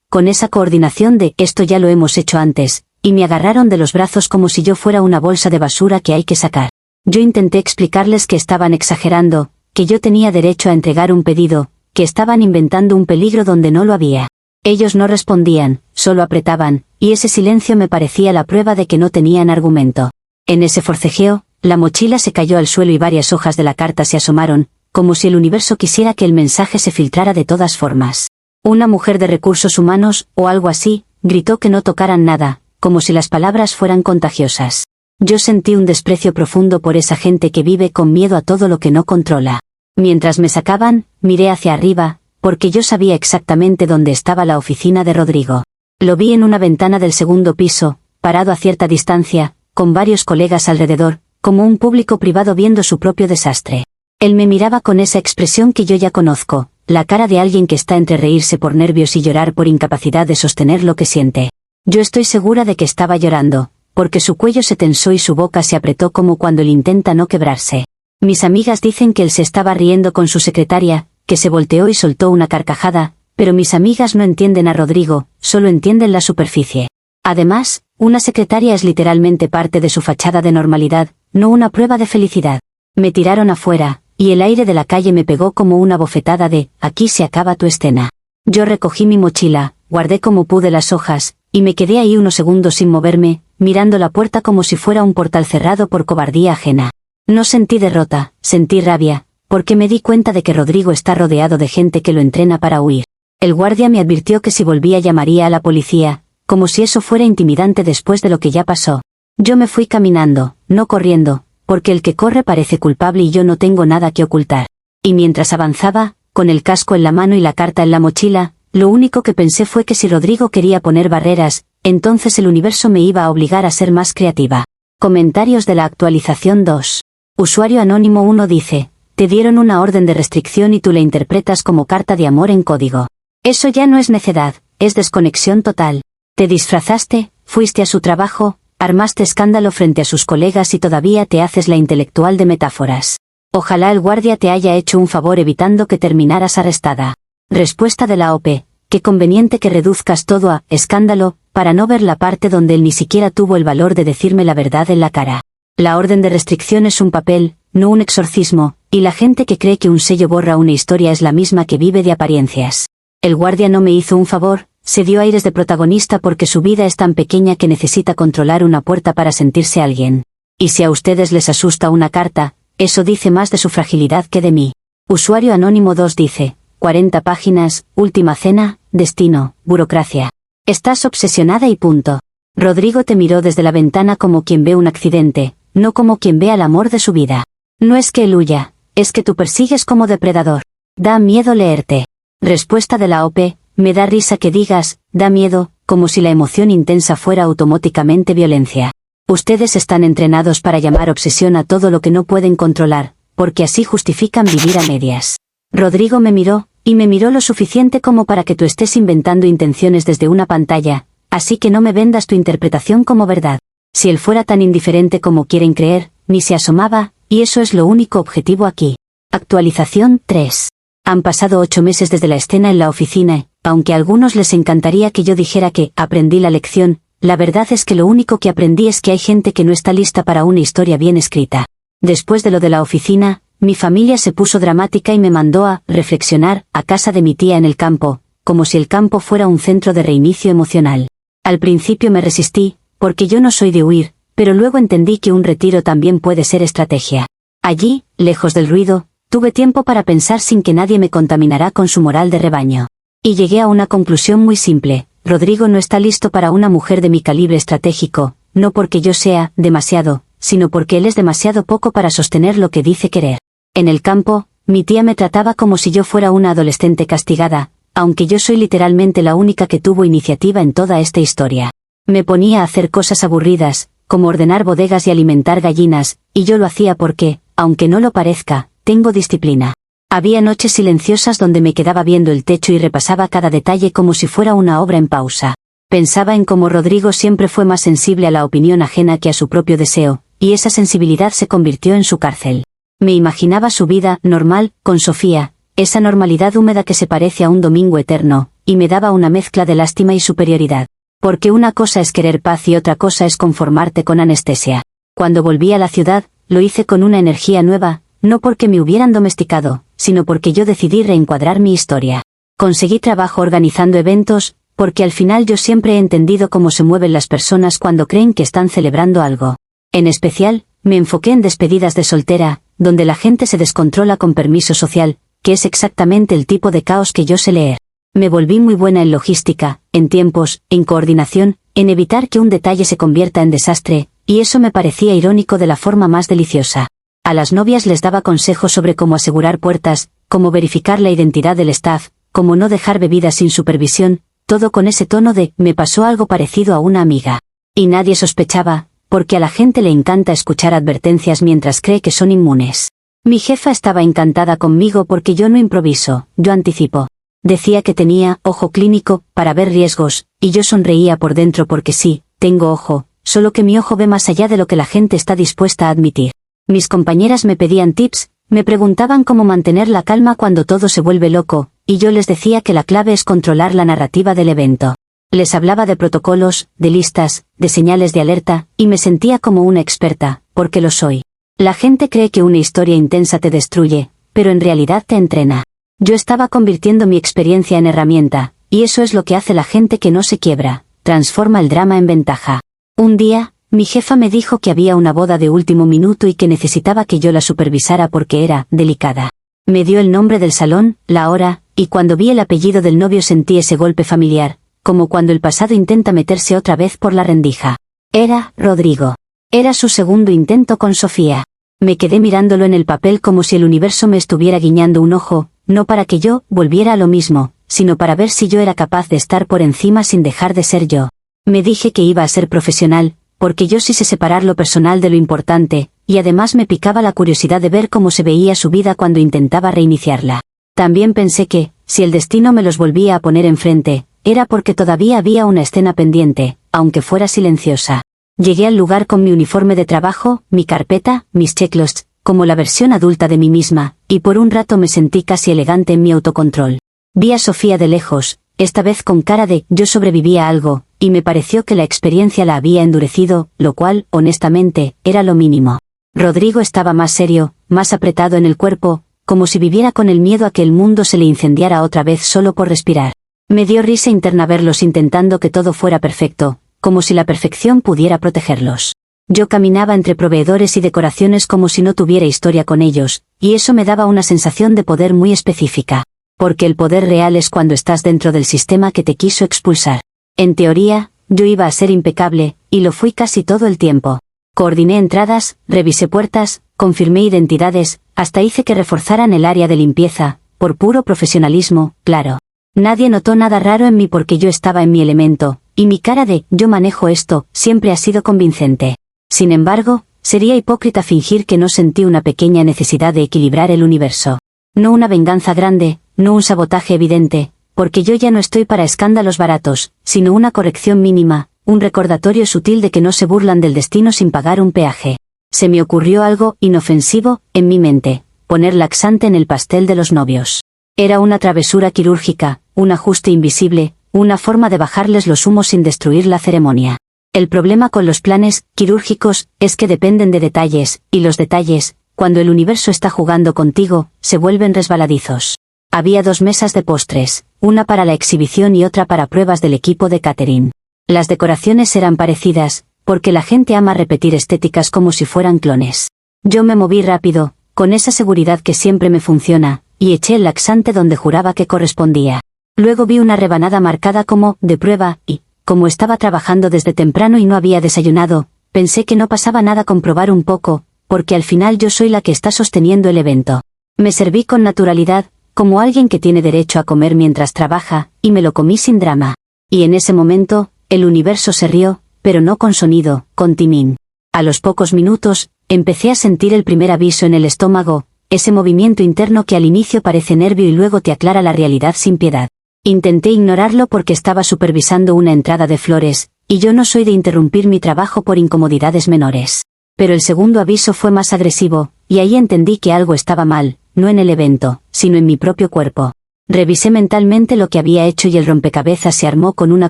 con esa coordinación de «esto ya lo hemos hecho antes», y me agarraron de los brazos como si yo fuera una bolsa de basura que hay que sacar. Yo intenté explicarles que estaban exagerando, que yo tenía derecho a entregar un pedido, que estaban inventando un peligro donde no lo había. Ellos no respondían, solo apretaban, y ese silencio me parecía la prueba de que no tenían argumento. En ese forcejeo, la mochila se cayó al suelo y varias hojas de la carta se asomaron, como si el universo quisiera que el mensaje se filtrara de todas formas. Una mujer de recursos humanos, o algo así, gritó que no tocaran nada, como si las palabras fueran contagiosas. Yo sentí un desprecio profundo por esa gente que vive con miedo a todo lo que no controla. Mientras me sacaban, miré hacia arriba, porque yo sabía exactamente dónde estaba la oficina de Rodrigo. Lo vi en una ventana del segundo piso, parado a cierta distancia, con varios colegas alrededor, como un público privado viendo su propio desastre. Él me miraba con esa expresión que yo ya conozco, la cara de alguien que está entre reírse por nervios y llorar por incapacidad de sostener lo que siente. Yo estoy segura de que estaba llorando, porque su cuello se tensó y su boca se apretó como cuando él intenta no quebrarse. Mis amigas dicen que él se estaba riendo con su secretaria, que se volteó y soltó una carcajada, pero mis amigas no entienden a Rodrigo, solo entienden la superficie. Además, una secretaria es literalmente parte de su fachada de normalidad, no una prueba de felicidad. Me tiraron afuera, y el aire de la calle me pegó como una bofetada de «aquí se acaba tu escena». Yo recogí mi mochila, guardé como pude las hojas, y me quedé ahí unos segundos sin moverme, mirando la puerta como si fuera un portal cerrado por cobardía ajena. No sentí derrota, sentí rabia, porque me di cuenta de que Rodrigo está rodeado de gente que lo entrena para huir. El guardia me advirtió que si volvía llamaría a la policía, como si eso fuera intimidante después de lo que ya pasó. Yo me fui caminando, no corriendo, porque el que corre parece culpable y yo no tengo nada que ocultar. Y mientras avanzaba, con el casco en la mano y la carta en la mochila, lo único que pensé fue que si Rodrigo quería poner barreras, entonces el universo me iba a obligar a ser más creativa. Comentarios de la actualización 2. Usuario anónimo 1 dice: te dieron una orden de restricción y tú la interpretas como carta de amor en código. Eso ya no es necedad, es desconexión total. Te disfrazaste, fuiste a su trabajo, armaste escándalo frente a sus colegas y todavía te haces la intelectual de metáforas. Ojalá el guardia te haya hecho un favor evitando que terminaras arrestada. Respuesta de la OP: qué conveniente que reduzcas todo a escándalo, para no ver la parte donde él ni siquiera tuvo el valor de decirme la verdad en la cara. La orden de restricción es un papel, no un exorcismo, y la gente que cree que un sello borra una historia es la misma que vive de apariencias. El guardia no me hizo un favor, se dio aires de protagonista porque su vida es tan pequeña que necesita controlar una puerta para sentirse alguien. Y si a ustedes les asusta una carta, eso dice más de su fragilidad que de mí. Usuario anónimo 2 dice: 40 páginas, última cena, destino, burocracia. Estás obsesionada y punto. Rodrigo te miró desde la ventana como quien ve un accidente, no como quien ve al amor de su vida. No es que él huya, es que tú persigues como depredador. Da miedo leerte. Respuesta de la OP: me da risa que digas, da miedo, como si la emoción intensa fuera automáticamente violencia. Ustedes están entrenados para llamar obsesión a todo lo que no pueden controlar, porque así justifican vivir a medias. Rodrigo me miró, y me miró lo suficiente como para que tú estés inventando intenciones desde una pantalla, así que no me vendas tu interpretación como verdad. Si él fuera tan indiferente como quieren creer, ni se asomaba, y eso es lo único objetivo aquí. Actualización 3. Han pasado 8 meses desde la escena en la oficina, aunque a algunos les encantaría que yo dijera que aprendí la lección, la verdad es que lo único que aprendí es que hay gente que no está lista para una historia bien escrita. Después de lo de la oficina, mi familia se puso dramática y me mandó a reflexionar a casa de mi tía en el campo, como si el campo fuera un centro de reinicio emocional. Al principio me resistí, porque yo no soy de huir, pero luego entendí que un retiro también puede ser estrategia. Allí, lejos del ruido, tuve tiempo para pensar sin que nadie me contaminara con su moral de rebaño. Y llegué a una conclusión muy simple: Rodrigo no está listo para una mujer de mi calibre estratégico, no porque yo sea demasiado, sino porque él es demasiado poco para sostener lo que dice querer. En el campo, mi tía me trataba como si yo fuera una adolescente castigada, aunque yo soy literalmente la única que tuvo iniciativa en toda esta historia. Me ponía a hacer cosas aburridas, como ordenar bodegas y alimentar gallinas, y yo lo hacía porque, aunque no lo parezca, tengo disciplina. Había noches silenciosas donde me quedaba viendo el techo y repasaba cada detalle como si fuera una obra en pausa. Pensaba en cómo Rodrigo siempre fue más sensible a la opinión ajena que a su propio deseo, y esa sensibilidad se convirtió en su cárcel. Me imaginaba su vida normal, con Sofía, esa normalidad húmeda que se parece a un domingo eterno, y me daba una mezcla de lástima y superioridad. Porque una cosa es querer paz y otra cosa es conformarte con anestesia. Cuando volví a la ciudad, lo hice con una energía nueva, no porque me hubieran domesticado, sino porque yo decidí reencuadrar mi historia. Conseguí trabajo organizando eventos, porque al final yo siempre he entendido cómo se mueven las personas cuando creen que están celebrando algo. En especial, me enfoqué en despedidas de soltera, donde la gente se descontrola con permiso social, que es exactamente el tipo de caos que yo sé leer. Me volví muy buena en logística, en tiempos, en coordinación, en evitar que un detalle se convierta en desastre, y eso me parecía irónico de la forma más deliciosa. A las novias les daba consejos sobre cómo asegurar puertas, cómo verificar la identidad del staff, cómo no dejar bebidas sin supervisión, todo con ese tono de «me pasó algo parecido a una amiga». Y nadie sospechaba, porque a la gente le encanta escuchar advertencias mientras cree que son inmunes. Mi jefa estaba encantada conmigo porque yo no improviso, yo anticipo. Decía que tenía ojo clínico para ver riesgos, y yo sonreía por dentro porque sí, tengo ojo, solo que mi ojo ve más allá de lo que la gente está dispuesta a admitir. Mis compañeras me pedían tips, me preguntaban cómo mantener la calma cuando todo se vuelve loco, y yo les decía que la clave es controlar la narrativa del evento. Les hablaba de protocolos, de listas, de señales de alerta, y me sentía como una experta, porque lo soy. La gente cree que una historia intensa te destruye, pero en realidad te entrena. Yo estaba convirtiendo mi experiencia en herramienta, y eso es lo que hace la gente que no se quiebra, transforma el drama en ventaja. Un día, mi jefa me dijo que había una boda de último minuto y que necesitaba que yo la supervisara porque era delicada. Me dio el nombre del salón, la hora, y cuando vi el apellido del novio sentí ese golpe familiar, como cuando el pasado intenta meterse otra vez por la rendija. Era Rodrigo. Era su segundo intento con Sofía. Me quedé mirándolo en el papel como si el universo me estuviera guiñando un ojo, no para que yo volviera a lo mismo, sino para ver si yo era capaz de estar por encima sin dejar de ser yo. Me dije que iba a ser profesional, porque yo sí sé separar lo personal de lo importante, y además me picaba la curiosidad de ver cómo se veía su vida cuando intentaba reiniciarla. También pensé que, si el destino me los volvía a poner enfrente, era porque todavía había una escena pendiente, aunque fuera silenciosa. Llegué al lugar con mi uniforme de trabajo, mi carpeta, mis checklists, como la versión adulta de mí misma, y por un rato me sentí casi elegante en mi autocontrol. Vi a Sofía de lejos, esta vez con cara de «yo sobreviví a algo», y me pareció que la experiencia la había endurecido, lo cual, honestamente, era lo mínimo. Rodrigo estaba más serio, más apretado en el cuerpo, como si viviera con el miedo a que el mundo se le incendiara otra vez solo por respirar. Me dio risa interna verlos intentando que todo fuera perfecto, como si la perfección pudiera protegerlos. Yo caminaba entre proveedores y decoraciones como si no tuviera historia con ellos, y eso me daba una sensación de poder muy específica. Porque el poder real es cuando estás dentro del sistema que te quiso expulsar. En teoría, yo iba a ser impecable, y lo fui casi todo el tiempo. Coordiné entradas, revisé puertas, confirmé identidades, hasta hice que reforzaran el área de limpieza, por puro profesionalismo, claro. Nadie notó nada raro en mí porque yo estaba en mi elemento, y mi cara de «yo manejo esto» siempre ha sido convincente. Sin embargo, sería hipócrita fingir que no sentí una pequeña necesidad de equilibrar el universo. No una venganza grande, no un sabotaje evidente, porque yo ya no estoy para escándalos baratos, sino una corrección mínima, un recordatorio sutil de que no se burlan del destino sin pagar un peaje. Se me ocurrió algo inofensivo, en mi mente, poner laxante en el pastel de los novios. Era una travesura quirúrgica, un ajuste invisible, una forma de bajarles los humos sin destruir la ceremonia. El problema con los planes quirúrgicos es que dependen de detalles, y los detalles, cuando el universo está jugando contigo, se vuelven resbaladizos. Había 2 mesas de postres, una para la exhibición y otra para pruebas del equipo de catering. Las decoraciones eran parecidas, porque la gente ama repetir estéticas como si fueran clones. Yo me moví rápido, con esa seguridad que siempre me funciona, y eché el laxante donde juraba que correspondía. Luego vi una rebanada marcada como «de prueba» y, como estaba trabajando desde temprano y no había desayunado, pensé que no pasaba nada con probar un poco, porque al final yo soy la que está sosteniendo el evento. Me serví con naturalidad, como alguien que tiene derecho a comer mientras trabaja, y me lo comí sin drama. Y en ese momento, el universo se rió, pero no con sonido, con timín. A los pocos minutos, empecé a sentir el primer aviso en el estómago, ese movimiento interno que al inicio parece nervio y luego te aclara la realidad sin piedad. Intenté ignorarlo porque estaba supervisando una entrada de flores, y yo no soy de interrumpir mi trabajo por incomodidades menores. Pero el segundo aviso fue más agresivo, y ahí entendí que algo estaba mal, no en el evento, sino en mi propio cuerpo. Revisé mentalmente lo que había hecho y el rompecabezas se armó con una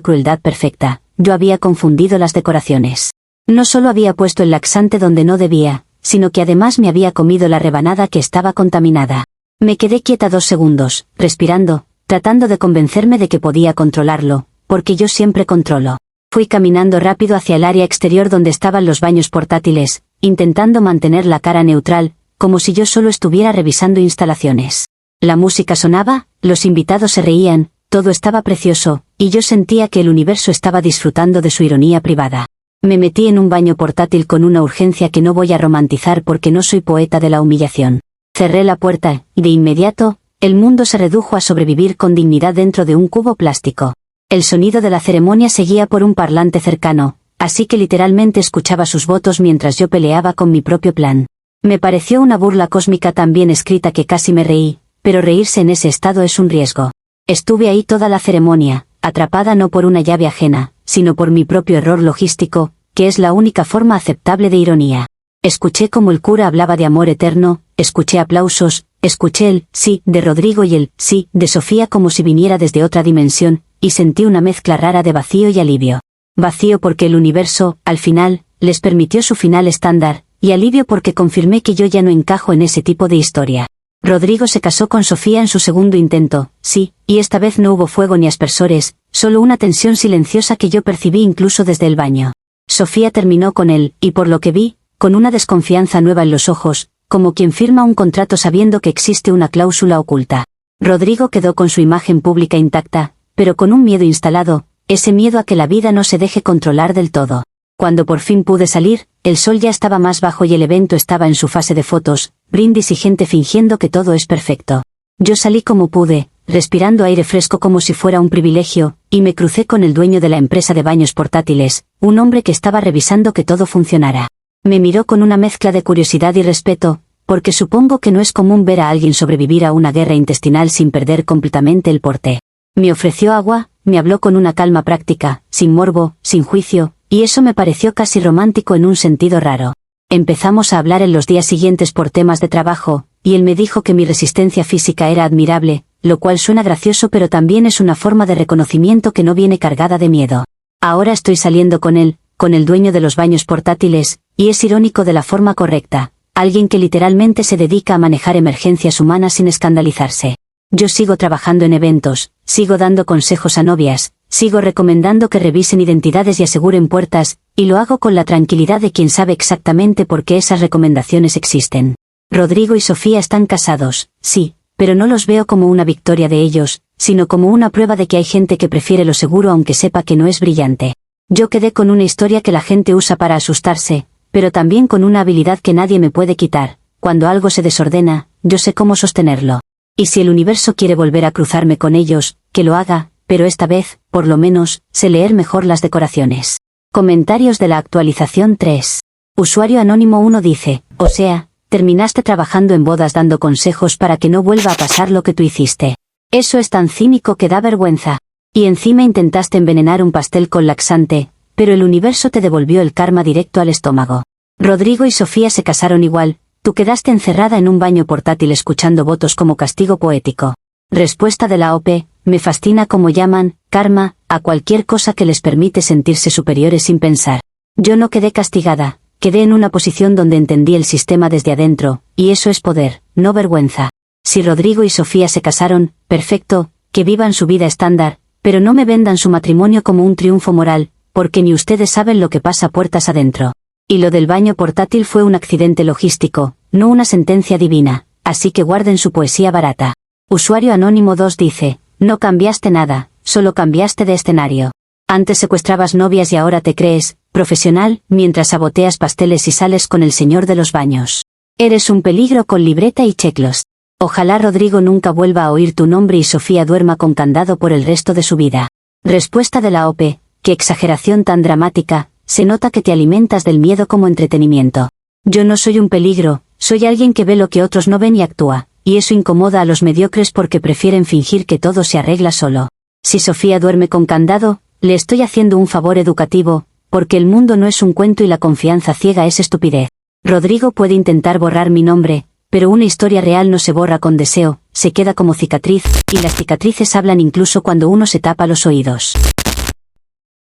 crueldad perfecta. Yo había confundido las decoraciones. No solo había puesto el laxante donde no debía, sino que además me había comido la rebanada que estaba contaminada. Me quedé quieta 2 segundos, respirando, tratando de convencerme de que podía controlarlo, porque yo siempre controlo. Fui caminando rápido hacia el área exterior donde estaban los baños portátiles, intentando mantener la cara neutral, como si yo solo estuviera revisando instalaciones. La música sonaba, los invitados se reían, todo estaba precioso, y yo sentía que el universo estaba disfrutando de su ironía privada. Me metí en un baño portátil con una urgencia que no voy a romantizar porque no soy poeta de la humillación. Cerré la puerta, y de inmediato, el mundo se redujo a sobrevivir con dignidad dentro de un cubo plástico. El sonido de la ceremonia seguía por un parlante cercano, así que literalmente escuchaba sus votos mientras yo peleaba con mi propio plan. Me pareció una burla cósmica tan bien escrita que casi me reí, pero reírse en ese estado es un riesgo. Estuve ahí toda la ceremonia, atrapada no por una llave ajena, sino por mi propio error logístico, que es la única forma aceptable de ironía. Escuché como el cura hablaba de amor eterno, escuché aplausos, escuché el sí de Rodrigo y el sí de Sofía como si viniera desde otra dimensión, y sentí una mezcla rara de vacío y alivio. Vacío porque el universo, al final, les permitió su final estándar, y alivio porque confirmé que yo ya no encajo en ese tipo de historia. Rodrigo se casó con Sofía en su segundo intento, sí, y esta vez no hubo fuego ni aspersores, solo una tensión silenciosa que yo percibí incluso desde el baño. Sofía terminó con él, y por lo que vi, con una desconfianza nueva en los ojos, como quien firma un contrato sabiendo que existe una cláusula oculta. Rodrigo quedó con su imagen pública intacta, pero con un miedo instalado, ese miedo a que la vida no se deje controlar del todo. Cuando por fin pude salir, el sol ya estaba más bajo y el evento estaba en su fase de fotos, brindis y gente fingiendo que todo es perfecto. Yo salí como pude, respirando aire fresco como si fuera un privilegio, y me crucé con el dueño de la empresa de baños portátiles, un hombre que estaba revisando que todo funcionara. Me miró con una mezcla de curiosidad y respeto, porque supongo que no es común ver a alguien sobrevivir a una guerra intestinal sin perder completamente el porte. Me ofreció agua, me habló con una calma práctica, sin morbo, sin juicio, y eso me pareció casi romántico en un sentido raro. Empezamos a hablar en los días siguientes por temas de trabajo, y él me dijo que mi resistencia física era admirable, lo cual suena gracioso pero también es una forma de reconocimiento que no viene cargada de miedo. Ahora estoy saliendo con él, con el dueño de los baños portátiles, y es irónico de la forma correcta, alguien que literalmente se dedica a manejar emergencias humanas sin escandalizarse. Yo sigo trabajando en eventos, sigo dando consejos a novias, sigo recomendando que revisen identidades y aseguren puertas, y lo hago con la tranquilidad de quien sabe exactamente por qué esas recomendaciones existen. Rodrigo y Sofía están casados, sí, pero no los veo como una victoria de ellos, sino como una prueba de que hay gente que prefiere lo seguro aunque sepa que no es brillante. Yo quedé con una historia que la gente usa para asustarse, pero también con una habilidad que nadie me puede quitar. Cuando algo se desordena, yo sé cómo sostenerlo. Y si el universo quiere volver a cruzarme con ellos, que lo haga, pero esta vez, por lo menos, sé leer mejor las decoraciones. Comentarios de la actualización 3. Usuario anónimo 1 dice, o sea, terminaste trabajando en bodas dando consejos para que no vuelva a pasar lo que tú hiciste. Eso es tan cínico que da vergüenza. Y encima intentaste envenenar un pastel con laxante, pero el universo te devolvió el karma directo al estómago. Rodrigo y Sofía se casaron igual, tú quedaste encerrada en un baño portátil escuchando votos como castigo poético. Respuesta de la OP, me fascina cómo llaman, karma, a cualquier cosa que les permite sentirse superiores sin pensar. Yo no quedé castigada, quedé en una posición donde entendí el sistema desde adentro, y eso es poder, no vergüenza. Si Rodrigo y Sofía se casaron, perfecto, que vivan su vida estándar, pero no me vendan su matrimonio como un triunfo moral, porque ni ustedes saben lo que pasa puertas adentro. Y lo del baño portátil fue un accidente logístico, no una sentencia divina, así que guarden su poesía barata. Usuario anónimo 2 dice, no cambiaste nada, solo cambiaste de escenario. Antes secuestrabas novias y ahora te crees, profesional, mientras saboteas pasteles y sales con el señor de los baños. Eres un peligro con libreta y checklist. Ojalá Rodrigo nunca vuelva a oír tu nombre y Sofía duerma con candado por el resto de su vida. Respuesta de la OP, qué exageración tan dramática, se nota que te alimentas del miedo como entretenimiento. Yo no soy un peligro, soy alguien que ve lo que otros no ven y actúa, y eso incomoda a los mediocres porque prefieren fingir que todo se arregla solo. Si Sofía duerme con candado, le estoy haciendo un favor educativo, porque el mundo no es un cuento y la confianza ciega es estupidez. Rodrigo puede intentar borrar mi nombre, pero una historia real no se borra con deseo, se queda como cicatriz, y las cicatrices hablan incluso cuando uno se tapa los oídos.